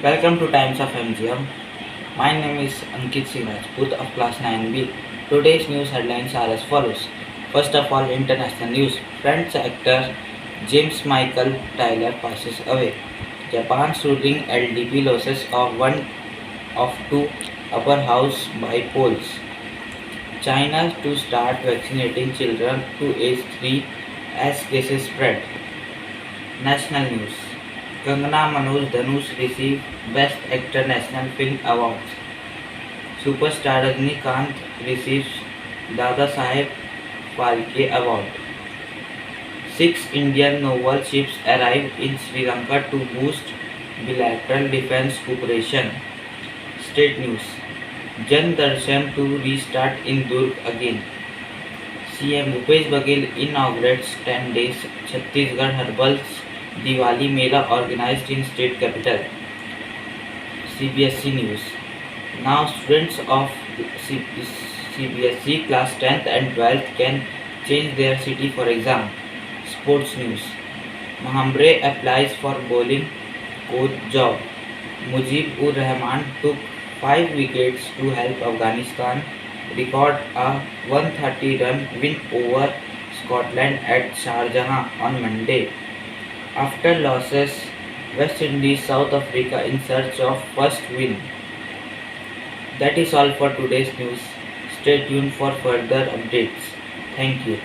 Welcome to Times of MGM. My name is Ankit Singh Rajput of class 9B. Today's news headlines are as follows. First of all, international news. French actor James Michael Tyler passes away. Japan's ruling LDP losses of one of two upper house by polls. China to start vaccinating children to age 3 as cases spread. National news. Kangana Manoj Dhanush receive Best Actor National Film Awards. Superstar Rajnikant receives Dada Saheb Phalke Award. 6 Indian naval ships arrive in Sri Lanka to boost bilateral defense cooperation. State news. Jan Darshan to restart in Durg again. CM Bhupesh Baghel inaugurates 10 days Chhattisgarh Herbal Diwali Mela organized in state capital. CBSE news. Now students of CBSE class 10th and 12th can change their city for exam. Sports news. Mahambre applies for bowling coach job. Mujib-ur Rahman took 5 wickets to help Afghanistan record a 130-run win over Scotland at Sharjah on Monday. After losses, West Indies South Africa in search of first win. That is all for today's news. Stay tuned for further updates. Thank you.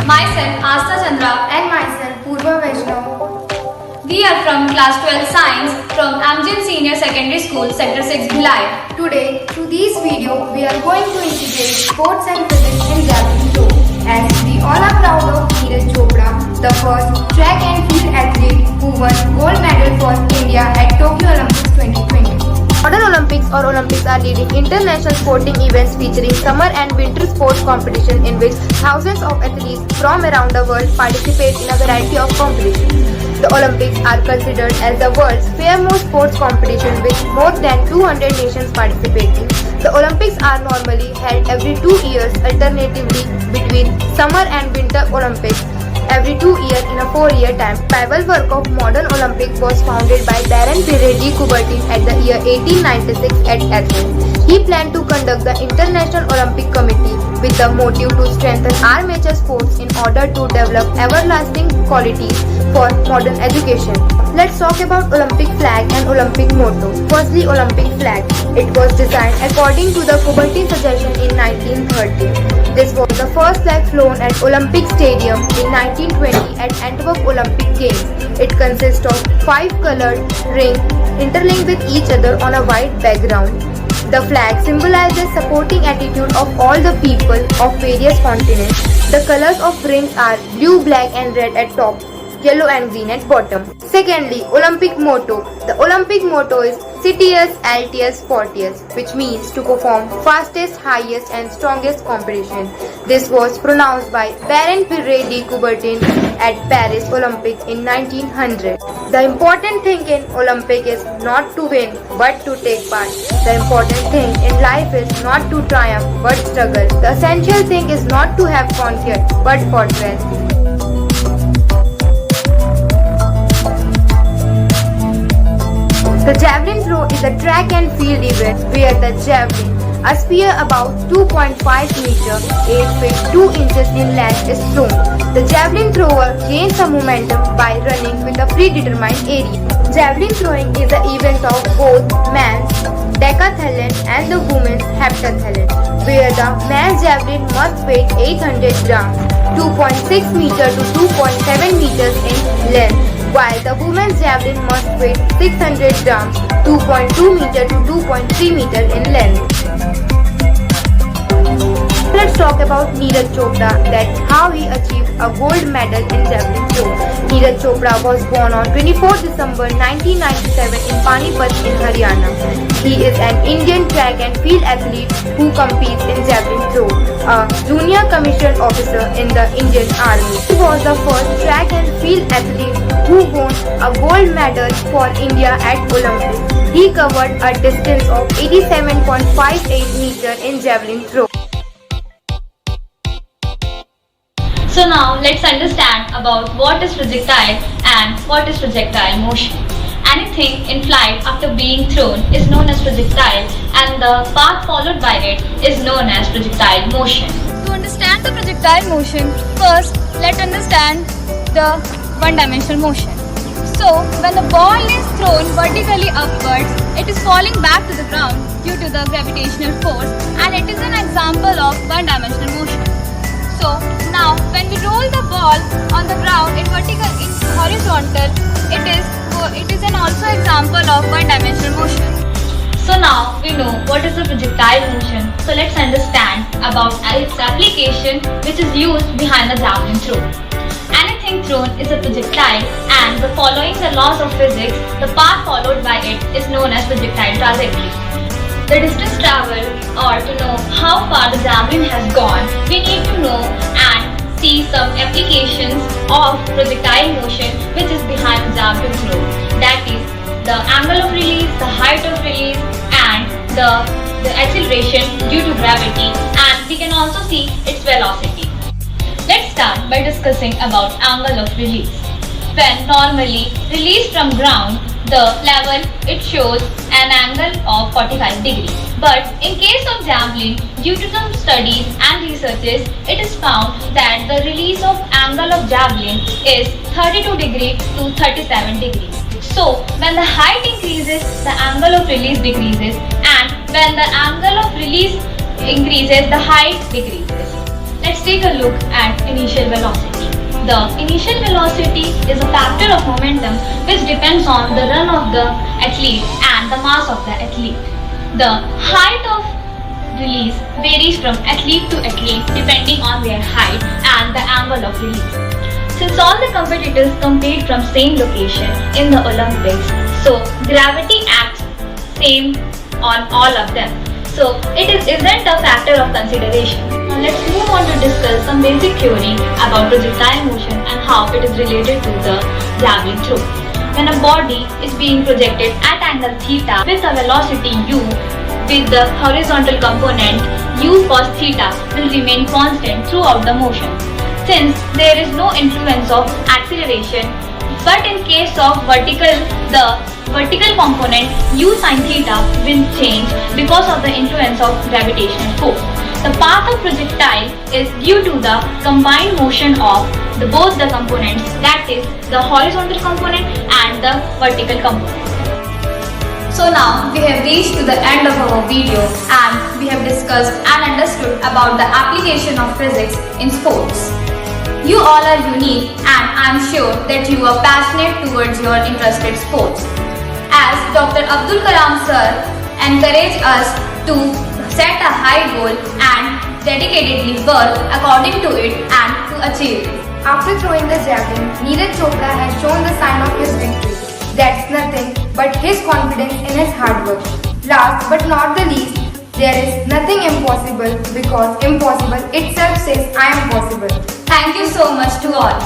Myself Asta Chandra and myself Purva Vaishnav. We are from class 12 science from Amjan Senior Secondary School, Sector 6 Bhilai. Today, through this video, we are going to integrate sports and physics in javelin throw. As we all are proud of Neeraj Chopra, the first track and field athlete who won gold medal for India at Tokyo Olympics 2020. Modern Olympics or Olympics are leading international sporting events featuring summer and winter sports competition in which thousands of athletes from around the world participate in a variety of competitions. The Olympics are considered as the world's fairmost sports competition with more than 200 nations participating. The Olympics are normally held every 2 years alternatively between summer and winter Olympics every 2 years in a 4-year time. Bible work of modern Olympics was founded by Baron Pierre de Coubertin at the year 1896 at Athens. He planned to conduct the International Olympic Committee with the motive to strengthen our major sports in order to develop everlasting qualities for modern education. Let's talk about Olympic flag and Olympic motto. Firstly, Olympic flag. It was designed according to the Coubertin suggestion in 1930. This was the first flag flown at Olympic Stadium in 1920 at Antwerp Olympic Games. It consists of 5 colored rings interlinked with each other on a white background. The flag symbolizes supporting attitude of all the people of various continents. The colors of rings are blue, black and red at top, yellow and green at bottom. Secondly, Olympic motto. The Olympic motto is Citius, Altius, Fortius, which means to perform fastest, highest and strongest competition. This was pronounced by Baron Pierre de Coubertin at Paris Olympics in 1900. The important thing in Olympic is not to win but to take part. The important thing in life is not to triumph but struggle. The essential thing is not to have conquered but fought well. The javelin throw is a track and field event where the javelin, a spear about 2.5 meter, 8 feet 2 inches in length is thrown. The javelin thrower gains the momentum by running with a predetermined area. Javelin throwing is an event of both men's decathlon and the women's heptathlon, where the men's javelin must weigh 800 grams, 2.6 meter to 2.7 meters in length, while the women's javelin must weigh 600 grams, 2.2 meter to 2.3 meter in length. Let's talk about Neeraj Chopra, that how he achieved a gold medal in javelin throw. Neeraj Chopra was born on 24 December 1997 in Panipat in Haryana. He is an Indian track and field athlete who competes in javelin throw, a junior commissioned officer in the Indian Army. He was the first track and field athlete who won a gold medal for India at Olympics. He covered a distance of 87.58 meters in javelin throw. So now let's understand about what is projectile and what is projectile motion. Anything in flight after being thrown is known as projectile, and the path followed by it is known as projectile motion. To understand the projectile motion, first let's understand the one-dimensional motion. So, when the ball is thrown vertically upwards, it is falling back to the ground due to the gravitational force, and it is an example of one-dimensional motion. So, now when we roll the ball on the ground in horizontal, it is an also example of one-dimensional motion. So now we know what is the projectile motion. So let's understand about its application, which is used behind the javelin throw. Anything thrown is a projectile, and following the laws of physics, the path followed by it is known as projectile trajectory. The distance traveled, or to know how far the javelin has gone, we need to know and see some applications of projectile motion which is behind the javelin throw. That is the angle of release, the height of release, and the acceleration due to gravity, and we can also see its velocity. Let's start by discussing about angle of release. When normally released from ground, the level it shows an angle of 45 degrees. But in case of javelin, due to some studies and researches, it is found that the release of angle of javelin is 32 degrees to 37 degrees. So when the height increases, the angle of release decreases, and when the angle of release increases, the height decreases. Let's take a look at initial velocity. The initial velocity is a factor of momentum which depends on the run of the athlete and the mass of the athlete. The height of release varies from athlete to athlete depending on their height and the angle of release. Since all the competitors compete from same location in the Olympics, so gravity acts same on all of them. So it isn't a factor of consideration. Now let's move on to discuss some basic theory about projectile motion and how it is related to the javelin throw. When a body is being projected at angle theta with a velocity u, with the horizontal component u cos theta will remain constant throughout the motion, since there is no influence of acceleration. But in case of vertical, the vertical component u sin theta will change because of the influence of gravitational force. The path of projectile is due to the combined motion of both the components, that is the horizontal component and the vertical component. So now we have reached to the end of our video, and we have discussed and understood about the application of physics in sports. You all are unique, and I am sure that you are passionate towards your interested sports. As Dr. Abdul Kalam sir encouraged us to set a high goal and dedicatedly work according to it and to achieve it. After throwing the javelin, Neeraj Chopra has shown the sign of his victory. That's nothing but his confidence in his hard work. Last but not the least, there is nothing impossible because impossible itself says I am possible. Thank you so much to all.